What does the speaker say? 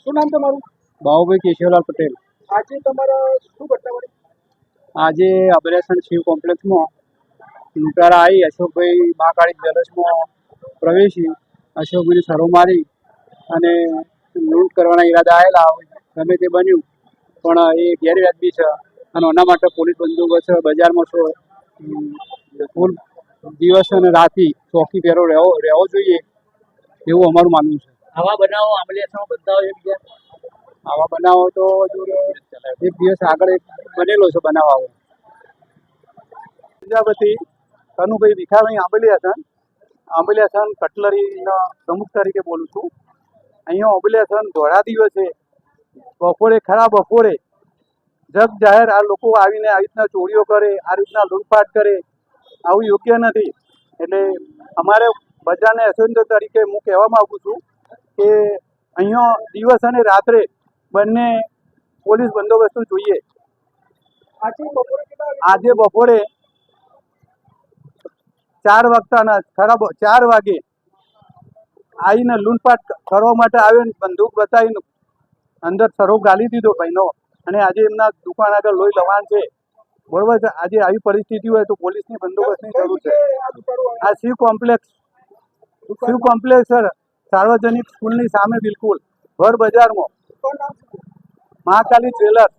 શું નામ તમારું? બાબુભાઈ કેશવલાલ પટેલ. આજે તમારા શું ઘટના બની? આજે અબરેશન શિવ કોમ્પ્લેક્સમાં લૂંટારા આવી અશોકભાઈ મહાકાળી જ્વેલર્સમાં પ્રવેશી અશોકભાઈની સરો મારી અને લૂંટ કરવાના ઈરાદા આવેલા. ગમે તે બન્યું પણ એ ગેરવ્યાજબી છે અને એના માટે પોલીસ બંદોબસ્ત બજારમાં ફૂલ દિવસ અને રાતી ચોકી પહેરો રહેવો જોઈએ એવું અમારું માનવું છે. આવા બનાવો આંબલિયાસામાં બનતા હોય બીજા? આવા બનાવો તો હજુ એક દિવસ આગળ એક બનેલો છે બનાવ આવો. પ્રજાપતિ કનુભાઈ ભીખાભાઈ આંબલિયાસન કટલરીના પ્રમુખ તરીકે બોલું છું. અહીંયા આંબલિયાસન ધોળા દિવસે બપોરે જગ જાહેર આ લોકો આવીને આવી રીતના ચોરીઓ કરે, આ રીતના લૂંટફાટ કરે, આવું યોગ્ય નથી. એટલે અમારે બજારને એસેન્ટર તરીકે હું કહેવા માગું છું કે અહીંયા દિવસ અને રાત્રે બંને પોલીસ બંદોબસ્ત જોઈએ. આજે બપોરે 4 વાગે આવીને લૂંટફાટ કરવા માટે આવ્યો, બંદૂક બતાવીને અંદર સરો ગાલી દીધો ભાઈનો અને આજે એમના દુકાન આગળ લોહી લવાણ છે. બરોબર છે. આજે આવી પરિસ્થિતિ હોય તો પોલીસની બંદોબસ્તની જરૂર છે. આ શિવ કોમ્પ્લેક્સ સાર્વજનિક સ્કૂલની સામે બિલકુલ ભર બજારમાં મહાકાળી જ્વેલર્સ.